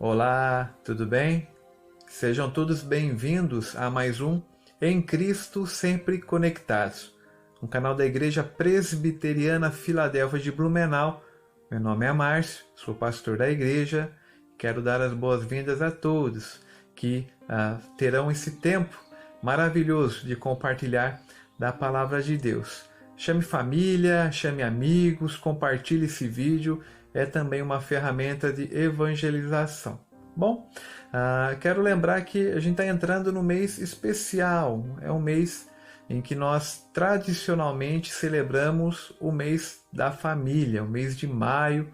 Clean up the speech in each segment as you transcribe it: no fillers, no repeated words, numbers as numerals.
Olá, tudo bem? Sejam todos bem-vindos a mais um Em Cristo Sempre Conectados, um canal da Igreja Presbiteriana Filadélfia de Blumenau. Meu nome é Márcio, sou pastor da igreja. Quero dar as boas-vindas a todos que terão esse tempo maravilhoso de compartilhar da Palavra de Deus. Chame família, chame amigos, compartilhe esse vídeo. É também uma ferramenta de evangelização. Bom, quero lembrar que a gente está entrando no mês especial. É um mês em que nós tradicionalmente celebramos o mês da família, o mês de maio,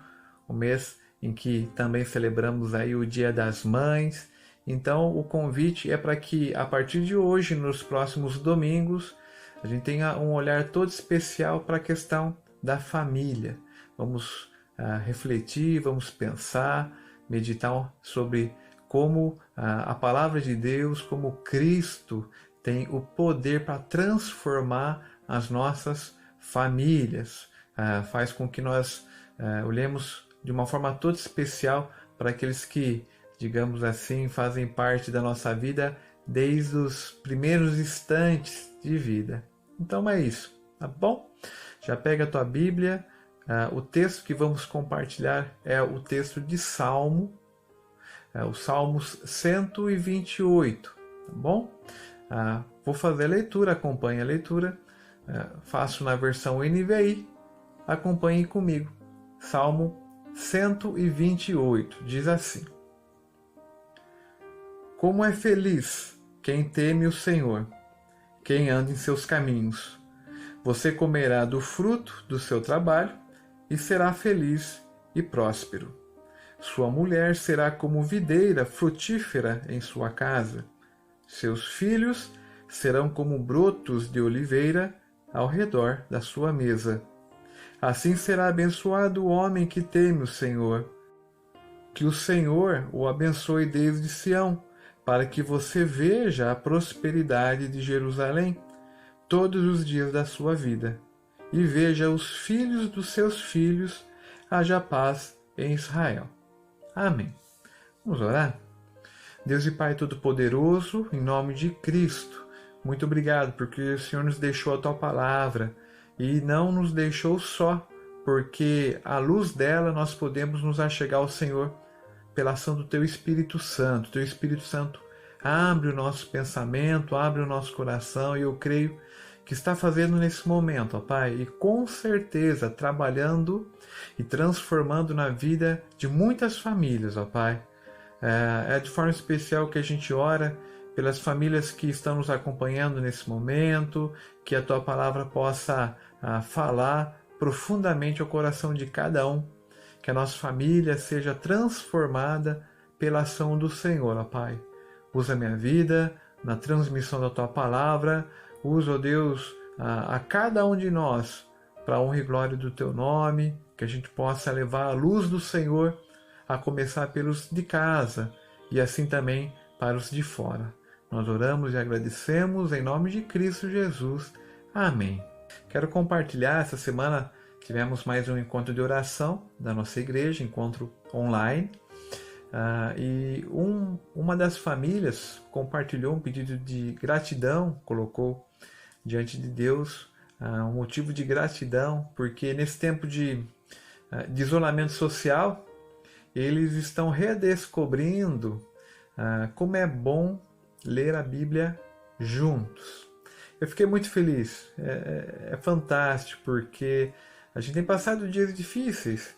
o mês em que também celebramos aí o Dia das Mães. Então o convite é para que a partir de hoje, nos próximos domingos, a gente tenha um olhar todo especial para a questão da família. Vamos refletir, vamos pensar, meditar sobre como a palavra de Deus, como Cristo tem o poder para transformar as nossas famílias. Faz com que nós olhemos de uma forma toda especial para aqueles que, digamos assim, fazem parte da nossa vida desde os primeiros instantes de vida. Então é isso, tá bom? Já pega a tua Bíblia. O texto que vamos compartilhar é o texto de Salmo, o Salmos 128, tá bom? Vou fazer a leitura, acompanhe a leitura, faço na versão NVI, acompanhe comigo. Salmo 128, diz assim: Como é feliz quem teme o Senhor, quem anda em seus caminhos. Você comerá do fruto do seu trabalho e será feliz e próspero. Sua mulher será como videira frutífera em sua casa. Seus filhos serão como brotos de oliveira ao redor da sua mesa. Assim será abençoado o homem que teme o Senhor. Que o Senhor o abençoe desde Sião, para que você veja a prosperidade de Jerusalém todos os dias da sua vida, e veja os filhos dos seus filhos, haja paz em Israel. Amém. Vamos orar? Deus e Pai Todo-Poderoso, em nome de Cristo, muito obrigado porque o Senhor nos deixou a Tua Palavra e não nos deixou só, porque à luz dela nós podemos nos achegar ao Senhor pela ação do Teu Espírito Santo. Teu Espírito Santo abre o nosso pensamento, abre o nosso coração, e eu creio que está fazendo nesse momento, ó Pai, e com certeza trabalhando e transformando na vida de muitas famílias, ó Pai. É de forma especial que a gente ora pelas famílias que estão nos acompanhando nesse momento, que a Tua Palavra possa falar profundamente ao coração de cada um, que a nossa família seja transformada pela ação do Senhor, ó Pai. Usa a minha vida na transmissão da Tua Palavra. Usa, ó Deus, a cada um de nós para a honra e glória do Teu nome, que a gente possa levar a luz do Senhor, a começar pelos de casa e assim também para os de fora. Nós oramos e agradecemos em nome de Cristo Jesus. Amém. Quero compartilhar, essa semana tivemos mais um encontro de oração da nossa igreja, encontro online. E uma das famílias compartilhou um pedido de gratidão, colocou diante de Deus um motivo de gratidão, porque nesse tempo de isolamento social, eles estão redescobrindo como é bom ler a Bíblia juntos. Eu fiquei muito feliz, é fantástico, porque a gente tem passado dias difíceis,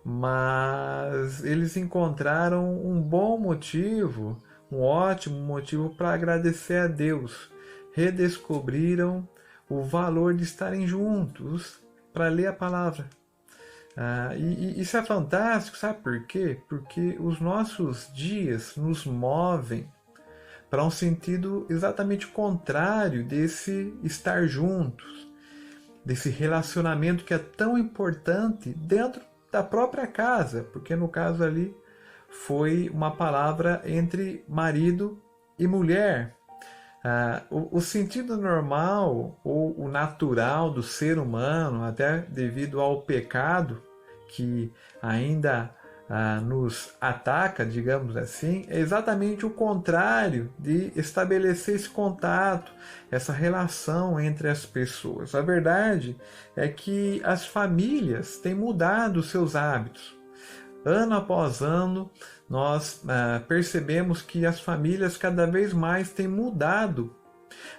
mas eles encontraram um bom motivo, um ótimo motivo para agradecer a Deus. Redescobriram o valor de estarem juntos para ler a palavra. E isso é fantástico, sabe por quê? Porque os nossos dias nos movem para um sentido exatamente contrário desse estar juntos, desse relacionamento que é tão importante dentro da própria casa, porque no caso ali foi uma palavra entre marido e mulher. O sentido normal ou o natural do ser humano, até devido ao pecado que ainda nos ataca, digamos assim, é exatamente o contrário de estabelecer esse contato, essa relação entre as pessoas. A verdade é que as famílias têm mudado os seus hábitos. Ano após ano, nós percebemos que as famílias cada vez mais têm mudado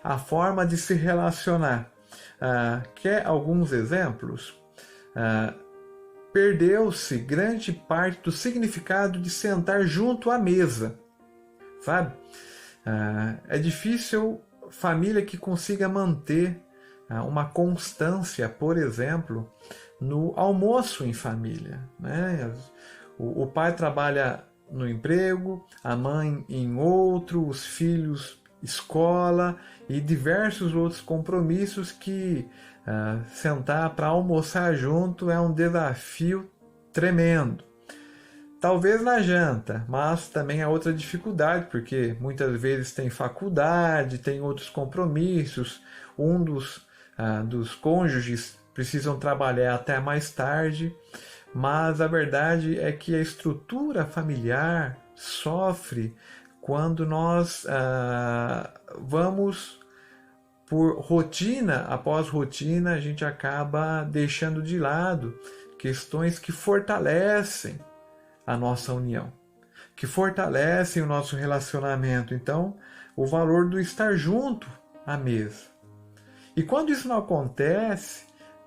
a forma de se relacionar. Quer alguns exemplos? Perdeu-se grande parte do significado de sentar junto à mesa, sabe? É difícil família que consiga manter uma constância, por exemplo, no almoço em família, né? O pai trabalha no emprego, a mãe em outro, os filhos escola e diversos outros compromissos que sentar para almoçar junto é um desafio tremendo. Talvez na janta, mas também há outra dificuldade, porque muitas vezes tem faculdade, tem outros compromissos, um dos cônjuges precisam trabalhar até mais tarde, mas a verdade é que a estrutura familiar sofre quando nós vamos por rotina após rotina, a gente acaba deixando de lado questões que fortalecem a nossa união, que fortalecem o nosso relacionamento. Então, o valor do estar junto à mesa. E quando isso não acontece,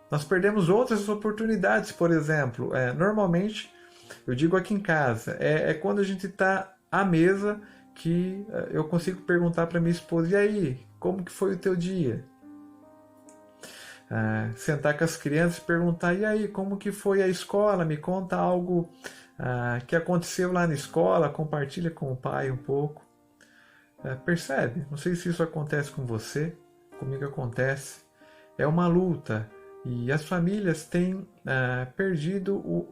nós perdemos outras oportunidades. Por exemplo, normalmente, eu digo aqui em casa, é quando a gente está à mesa que eu consigo perguntar para minha esposa: e aí, como que foi o teu dia? Sentar com as crianças e perguntar: e aí, como que foi a escola? Me conta algo que aconteceu lá na escola, compartilha com o pai um pouco. Percebe? Não sei se isso acontece com você, comigo acontece. É uma luta e as famílias têm perdido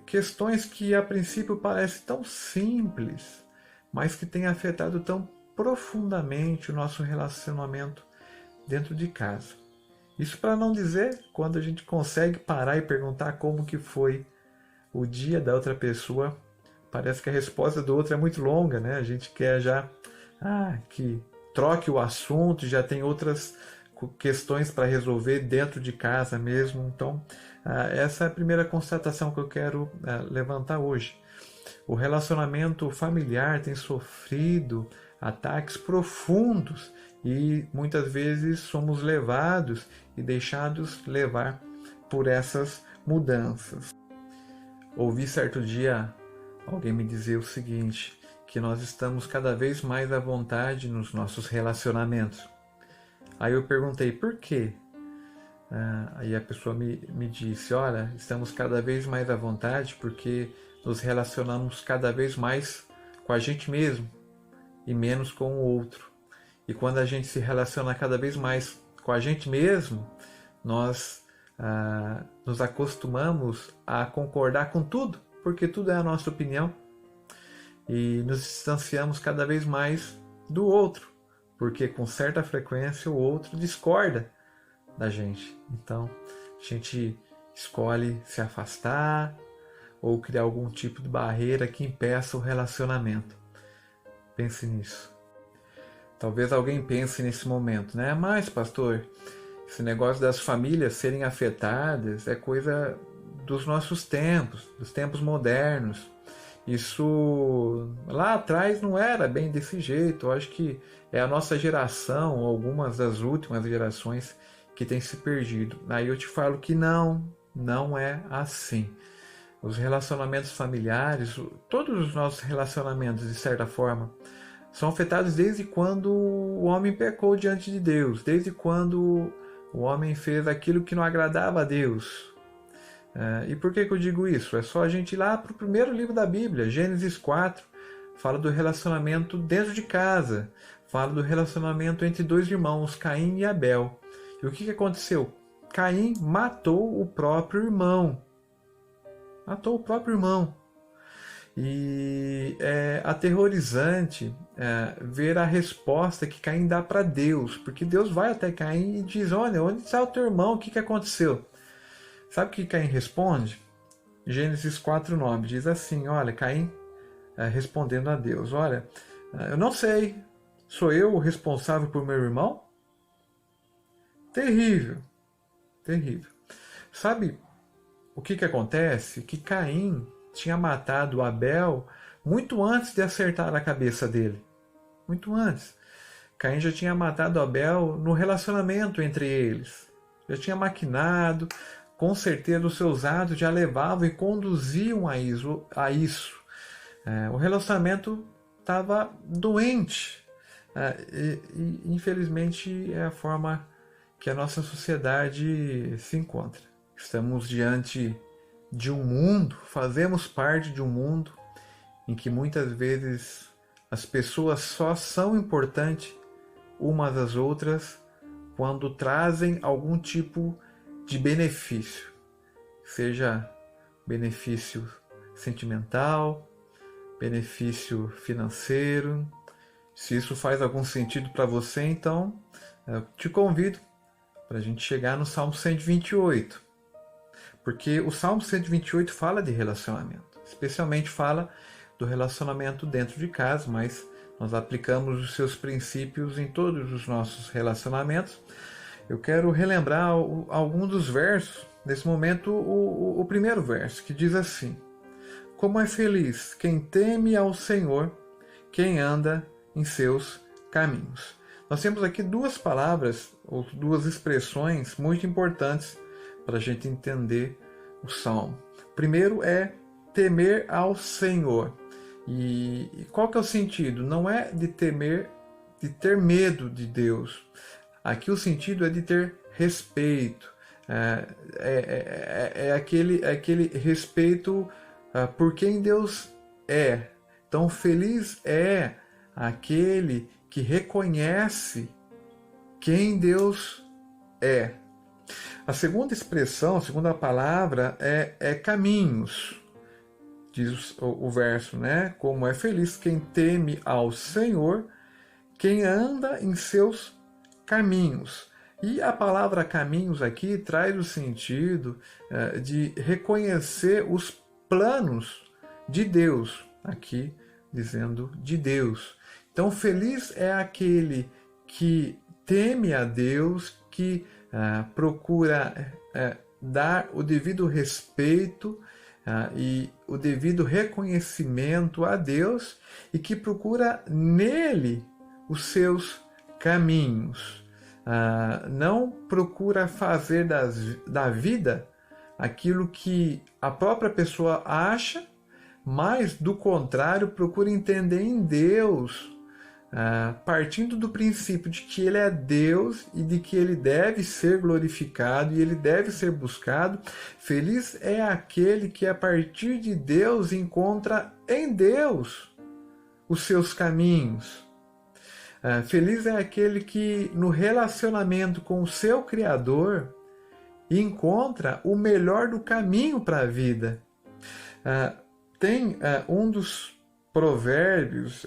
questões que a princípio parecem tão simples, mas que têm afetado tão profundamente o nosso relacionamento dentro de casa. Isso para não dizer quando a gente consegue parar e perguntar como que foi o dia da outra pessoa, parece que a resposta do outro é muito longa, né? A gente quer já que troque o assunto, já tem outras questões para resolver dentro de casa mesmo. Então, essa é a primeira constatação que eu quero levantar hoje. O relacionamento familiar tem sofrido ataques profundos e muitas vezes somos levados e deixados levar por essas mudanças. Ouvi certo dia alguém me dizer o seguinte, que nós estamos cada vez mais à vontade nos nossos relacionamentos. Aí eu perguntei, por quê? Aí a pessoa me disse, olha, estamos cada vez mais à vontade porque nos relacionamos cada vez mais com a gente mesmo e menos com o outro. E quando a gente se relaciona cada vez mais com a gente mesmo, nós nos acostumamos a concordar com tudo, porque tudo é a nossa opinião. E nos distanciamos cada vez mais do outro, porque com certa frequência o outro discorda da gente. Então, a gente escolhe se afastar ou criar algum tipo de barreira que impeça o relacionamento. Pense nisso. Talvez alguém pense nesse momento, né? Mas, pastor, esse negócio das famílias serem afetadas é coisa dos nossos tempos, dos tempos modernos. Isso lá atrás não era bem desse jeito. Eu acho que é a nossa geração, ou algumas das últimas gerações, que tem se perdido. Aí eu te falo que não é assim. Os relacionamentos familiares, todos os nossos relacionamentos, de certa forma, são afetados desde quando o homem pecou diante de Deus, desde quando o homem fez aquilo que não agradava a Deus. E por que eu digo isso? É só a gente ir lá para o primeiro livro da Bíblia, Gênesis 4, fala do relacionamento dentro de casa, fala do relacionamento entre dois irmãos, Caim e Abel. E o que aconteceu? Caim matou o próprio irmão. Matou o próprio irmão. E é aterrorizante ver a resposta que Caim dá para Deus, porque Deus vai até Caim e diz, olha, onde está o teu irmão? O que aconteceu? Sabe o que Caim responde? Gênesis 4:9 diz assim, olha, Caim respondendo a Deus, olha, eu não sei, sou eu o responsável por meu irmão? Terrível, terrível. Sabe o que acontece? Que Caim tinha matado Abel muito antes de acertar a cabeça dele. Muito antes. Caim já tinha matado Abel no relacionamento entre eles. Já tinha maquinado, com certeza os seus atos já levavam e conduziam a isso. O relacionamento estava doente. E infelizmente é a forma que a nossa sociedade se encontra. Estamos diante de um mundo, fazemos parte de um mundo em que muitas vezes as pessoas só são importantes umas às outras quando trazem algum tipo de benefício, seja benefício sentimental, benefício financeiro. Se isso faz algum sentido para você, então eu te convido para a gente chegar no Salmo 128. Porque o Salmo 128 fala de relacionamento, especialmente fala do relacionamento dentro de casa, mas nós aplicamos os seus princípios em todos os nossos relacionamentos. Eu quero relembrar algum dos versos, nesse momento o primeiro verso, que diz assim: como é feliz quem teme ao Senhor, quem anda em seus caminhos. Nós temos aqui duas palavras, ou duas expressões muito importantes para a gente entender o Salmo. Primeiro é temer ao Senhor. E qual que é o sentido? Não é de temer, de ter medo de Deus. Aqui o sentido é de ter respeito. Aquele respeito por quem Deus é. Então feliz é aquele que reconhece quem Deus é. A segunda expressão, a segunda palavra é caminhos. Diz o verso, né? Como é feliz quem teme ao Senhor, quem anda em seus caminhos. E a palavra caminhos aqui traz o sentido de reconhecer os planos de Deus. Aqui dizendo de Deus. Então feliz é aquele que teme a Deus, que procura dar o devido respeito e o devido reconhecimento a Deus e que procura nele os seus caminhos. Não procura fazer da vida aquilo que a própria pessoa acha, mas do contrário procura entender em Deus, partindo do princípio de que Ele é Deus e de que Ele deve ser glorificado e Ele deve ser buscado. Feliz é aquele que a partir de Deus encontra em Deus os seus caminhos. Feliz é aquele que no relacionamento com o seu Criador encontra o melhor do caminho para a vida. Tem um dos provérbios,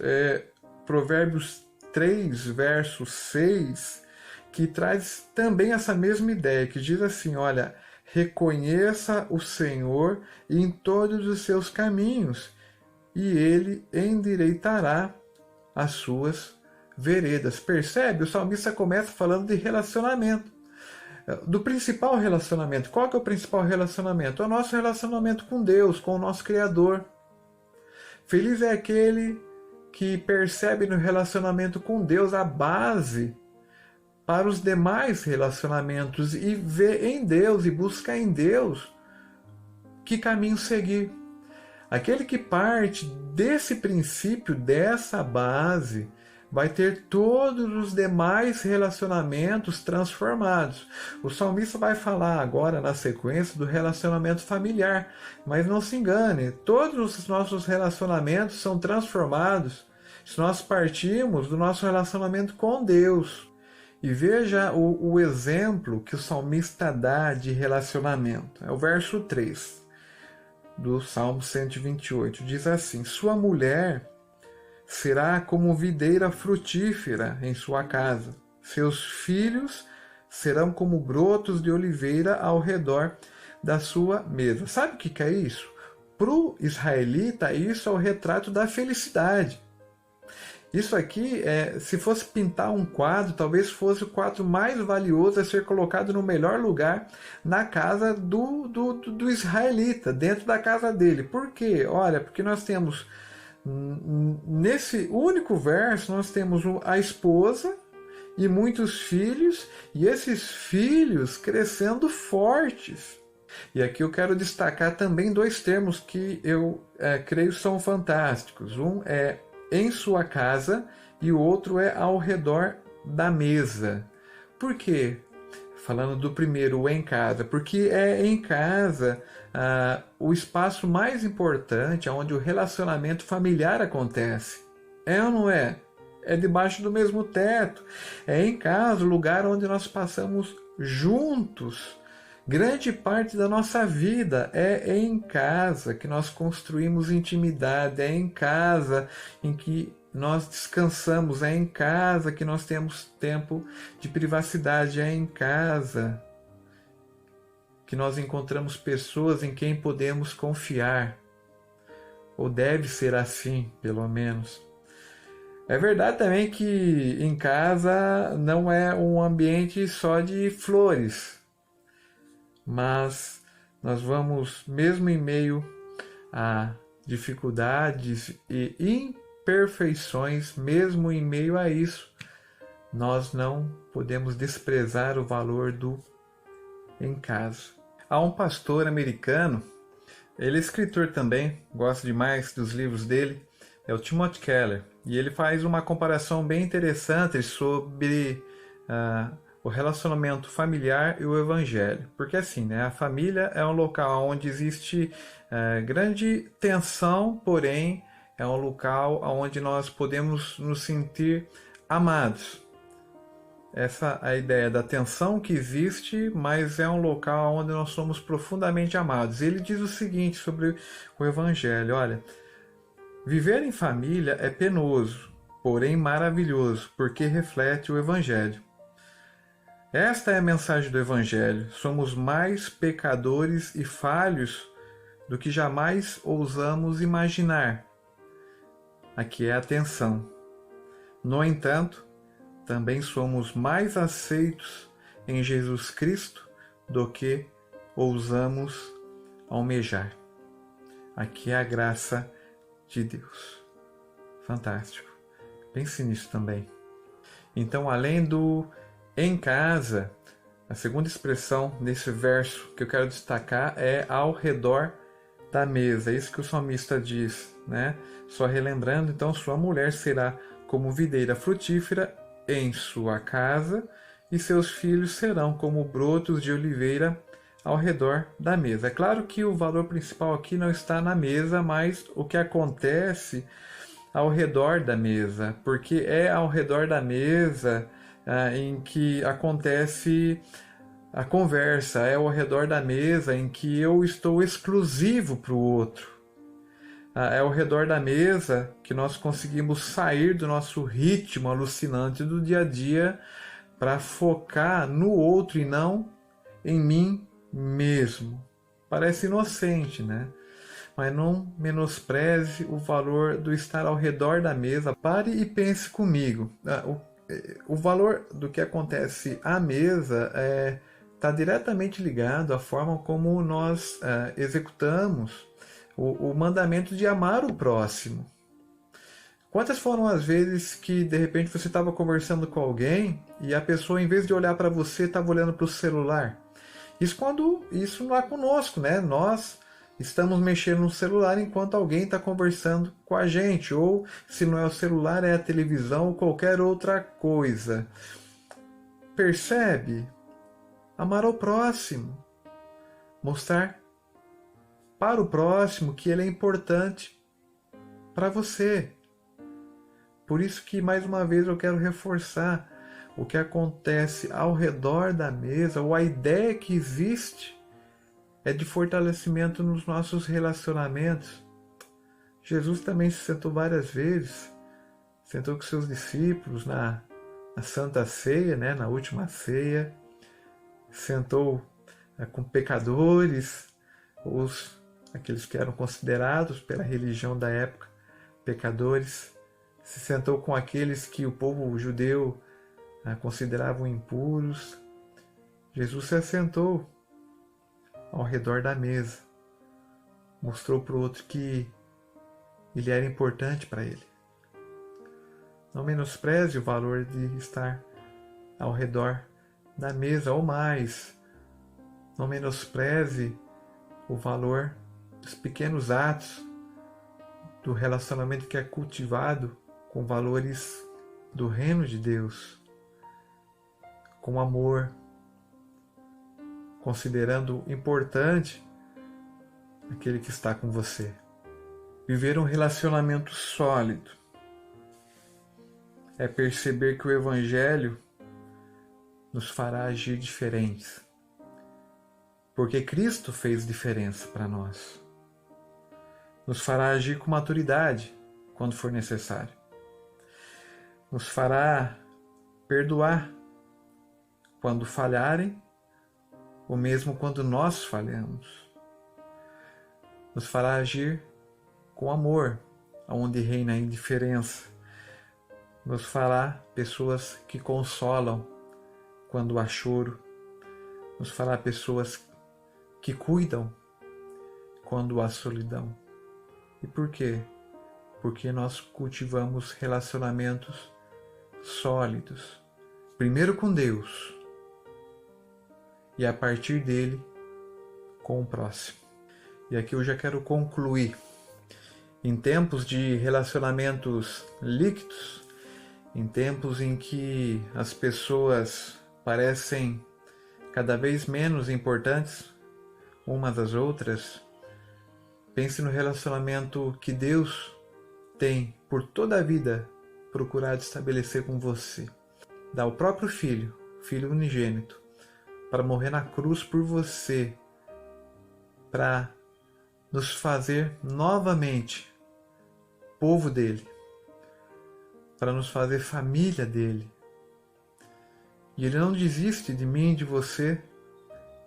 Provérbios 3, verso 6, que traz também essa mesma ideia, que diz assim, olha, reconheça o Senhor em todos os seus caminhos, e Ele endireitará as suas veredas. Percebe? O salmista começa falando de relacionamento. Do principal relacionamento. Qual que é o principal relacionamento? É o nosso relacionamento com Deus, com o nosso Criador. Feliz é aquele que percebe no relacionamento com Deus a base para os demais relacionamentos e vê em Deus e busca em Deus que caminho seguir. Aquele que parte desse princípio, dessa base, vai ter todos os demais relacionamentos transformados. O salmista vai falar agora na sequência do relacionamento familiar, mas não se engane, todos os nossos relacionamentos são transformados se nós partirmos do nosso relacionamento com Deus. E veja o exemplo que o salmista dá de relacionamento. É o verso 3 do Salmo 128. Diz assim: sua mulher será como videira frutífera em sua casa. Seus filhos serão como brotos de oliveira ao redor da sua mesa. Sabe o que é isso? Para o israelita, isso é o retrato da felicidade. Isso aqui, se fosse pintar um quadro, talvez fosse o quadro mais valioso a ser colocado no melhor lugar na casa do israelita, dentro da casa dele. Por quê? Olha, porque nós temos, nesse único verso, nós temos a esposa e muitos filhos, e esses filhos crescendo fortes. E aqui eu quero destacar também dois termos que eu creio são fantásticos. Um é em sua casa e o outro é ao redor da mesa. Por quê? Falando do primeiro, o em casa, porque é em casa o espaço mais importante, onde o relacionamento familiar acontece. É ou não é? É debaixo do mesmo teto. É em casa o lugar onde nós passamos juntos. Grande parte da nossa vida é em casa que nós construímos intimidade, é em casa em que nós descansamos, é em casa que nós temos tempo de privacidade, é em casa que nós encontramos pessoas em quem podemos confiar, ou deve ser assim, pelo menos. É verdade também que em casa não é um ambiente só de flores, mas nós vamos, mesmo em meio a dificuldades e imperfeições, mesmo em meio a isso, nós não podemos desprezar o valor do em casa. Há um pastor americano, ele é escritor também, gosto demais dos livros dele, é o Timothy Keller, e ele faz uma comparação bem interessante sobre o relacionamento familiar e o evangelho. Porque assim, né, a família é um local onde existe grande tensão, porém é um local onde nós podemos nos sentir amados. Essa é a ideia da tensão que existe, mas é um local onde nós somos profundamente amados. Ele diz o seguinte sobre o evangelho, olha, viver em família é penoso, porém maravilhoso, porque reflete o evangelho. Esta é a mensagem do Evangelho. Somos mais pecadores e falhos do que jamais ousamos imaginar. Aqui é a tensão. No entanto, também somos mais aceitos em Jesus Cristo do que ousamos almejar. Aqui é a graça de Deus. Fantástico. Pense nisso também. Então, além do em casa, a segunda expressão nesse verso que eu quero destacar é ao redor da mesa. É isso que o salmista diz, né? Só relembrando, então, sua mulher será como videira frutífera em sua casa, e seus filhos serão como brotos de oliveira ao redor da mesa. É claro que o valor principal aqui não está na mesa, mas o que acontece ao redor da mesa, porque é ao redor da mesa em que acontece a conversa, é ao redor da mesa em que eu estou exclusivo para o outro. É ao redor da mesa que nós conseguimos sair do nosso ritmo alucinante do dia a dia para focar no outro e não em mim mesmo. Parece inocente, né? Mas não menospreze o valor do estar ao redor da mesa. Pare e pense comigo. O valor do que acontece à mesa está diretamente ligado à forma como nós executamos o mandamento de amar o próximo. Quantas foram as vezes que de repente você estava conversando com alguém e a pessoa, em vez de olhar para você, estava olhando para o celular? Isso não é conosco, né? Nós estamos mexendo no celular enquanto alguém está conversando com a gente, ou se não é o celular, é a televisão ou qualquer outra coisa. Percebe? Amar ao próximo. Mostrar para o próximo que ele é importante para você. Por isso que, mais uma vez, eu quero reforçar o que acontece ao redor da mesa, ou a ideia que existe é de fortalecimento nos nossos relacionamentos. Jesus também se sentou várias vezes, sentou com seus discípulos na Santa Ceia, né, na última ceia, sentou com pecadores, aqueles que eram considerados pela religião da época pecadores, se sentou com aqueles que o povo judeu consideravam impuros. Jesus se assentou ao redor da mesa, mostrou para o outro que ele era importante para ele. Não menospreze o valor de estar ao redor da mesa, ou mais, não menospreze o valor dos pequenos atos do relacionamento que é cultivado com valores do reino de Deus, com amor, considerando importante aquele que está com você. Viver um relacionamento sólido é perceber que o Evangelho nos fará agir diferentes, porque Cristo fez diferença para nós. Nos fará agir com maturidade quando for necessário. Nos fará perdoar quando falharem, ou mesmo quando nós falhamos. Nos fará agir com amor, onde reina a indiferença. Nos fará pessoas que consolam quando há choro. Nos fará pessoas que cuidam quando há solidão. E por quê? Porque nós cultivamos relacionamentos sólidos. Primeiro com Deus e a partir dele com o próximo. E aqui eu já quero concluir. Em tempos de relacionamentos líquidos, em tempos em que as pessoas parecem cada vez menos importantes umas às outras, pense no relacionamento que Deus tem por toda a vida procurado estabelecer com você. Dá o próprio Filho, Filho unigênito, para morrer na cruz por você, para nos fazer novamente povo dele, para nos fazer família dele. E ele não desiste de mim e de você,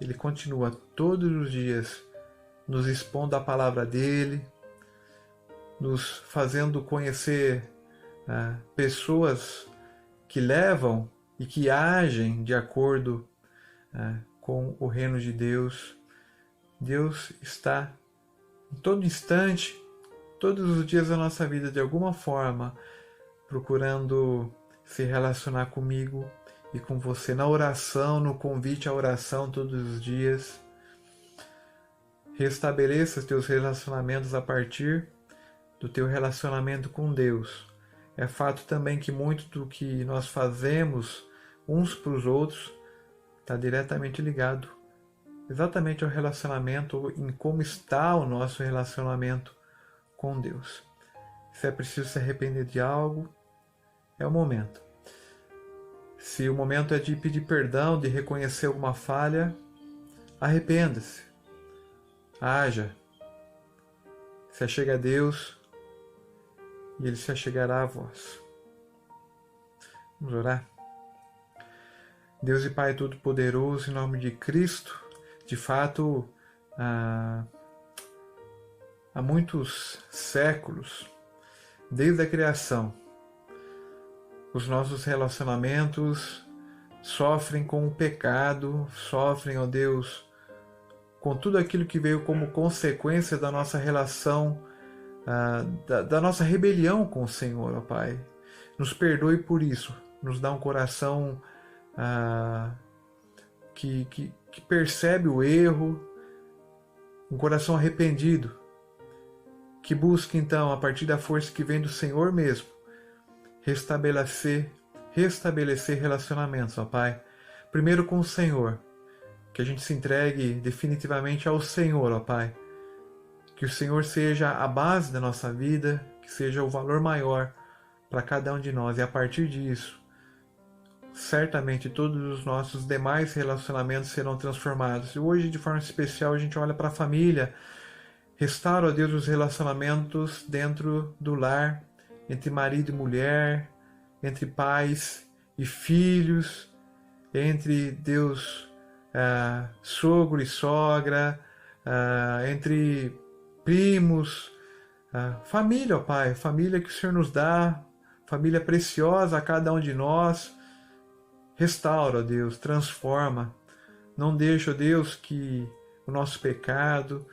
ele continua todos os dias nos expondo a palavra dele, nos fazendo conhecer pessoas que levam e que agem de acordo com o reino de Deus. Deus está em todo instante, todos os dias da nossa vida, de alguma forma, procurando se relacionar comigo e com você, na oração, no convite à oração todos os dias. Restabeleça os teus relacionamentos a partir do teu relacionamento com Deus. É fato também que muito do que nós fazemos uns para os outros está diretamente ligado exatamente ao relacionamento, em como está o nosso relacionamento com Deus. Se é preciso se arrepender de algo, é o momento. Se o momento é de pedir perdão, de reconhecer alguma falha, arrependa-se. Haja. Se achegue a Deus e Ele se achegará a vós. Vamos orar? Deus e Pai Todo-Poderoso, em nome de Cristo, de fato, há muitos séculos, desde a criação, os nossos relacionamentos sofrem com o pecado, sofrem, ó Deus, com tudo aquilo que veio como consequência da nossa relação, da nossa rebelião com o Senhor, ó Pai. Nos perdoe por isso, nos dá um coração que percebe o erro, um coração arrependido, que busca então, a partir da força que vem do Senhor mesmo, restabelecer relacionamentos, ó Pai. Primeiro com o Senhor, que a gente se entregue definitivamente ao Senhor, ó Pai. Que o Senhor seja a base da nossa vida, que seja o valor maior para cada um de nós. E a partir disso, certamente todos os nossos demais relacionamentos serão transformados. E hoje, de forma especial, a gente olha para a família. Restaura, ó Deus, os relacionamentos dentro do lar, entre marido e mulher, entre pais e filhos, entre, Deus, sogro e sogra, entre primos, família, ó Pai, família que o Senhor nos dá, família preciosa a cada um de nós. Restaura, ó Deus, transforma. Não deixa, ó Deus, que o nosso pecado,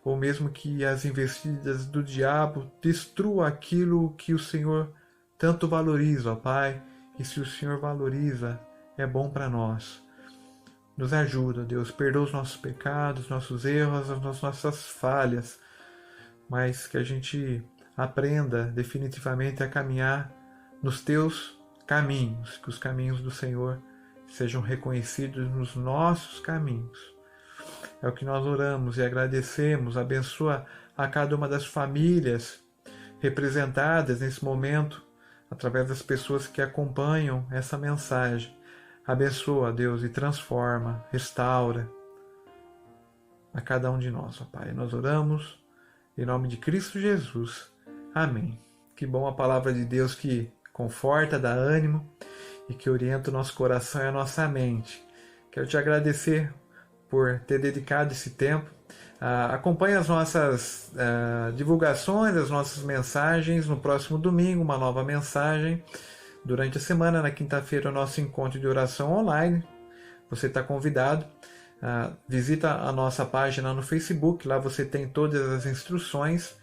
ou mesmo que as investidas do diabo destrua aquilo que o Senhor tanto valoriza, ó Pai. E se o Senhor valoriza, é bom para nós. Nos ajuda, Deus, perdoa os nossos pecados, nossos erros, as nossas falhas, mas que a gente aprenda definitivamente a caminhar nos teus caminhos, que os caminhos do Senhor sejam reconhecidos nos nossos caminhos. É o que nós oramos e agradecemos. Abençoa a cada uma das famílias representadas nesse momento, através das pessoas que acompanham essa mensagem. Abençoa, Deus, e transforma, restaura a cada um de nós, ó Pai. Nós oramos em nome de Cristo Jesus. Amém. Que bom a palavra de Deus que conforta, dá ânimo e que orienta o nosso coração e a nossa mente. Quero te agradecer por ter dedicado esse tempo. Acompanhe as nossas divulgações, as nossas mensagens. No próximo domingo, uma nova mensagem. Durante a semana, na quinta-feira, o nosso encontro de oração online. Você está convidado. Visita a nossa página no Facebook. Lá você tem todas as instruções.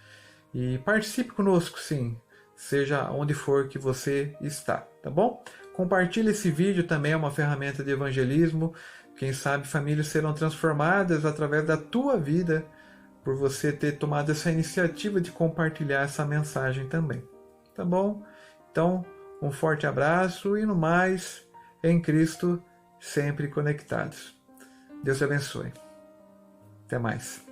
E participe conosco, sim. Seja onde for que você está, tá bom? Compartilhe esse vídeo, também é uma ferramenta de evangelismo. Quem sabe famílias serão transformadas através da tua vida, por você ter tomado essa iniciativa de compartilhar essa mensagem também. Tá bom? Então, um forte abraço e no mais, em Cristo, sempre conectados. Deus te abençoe. Até mais.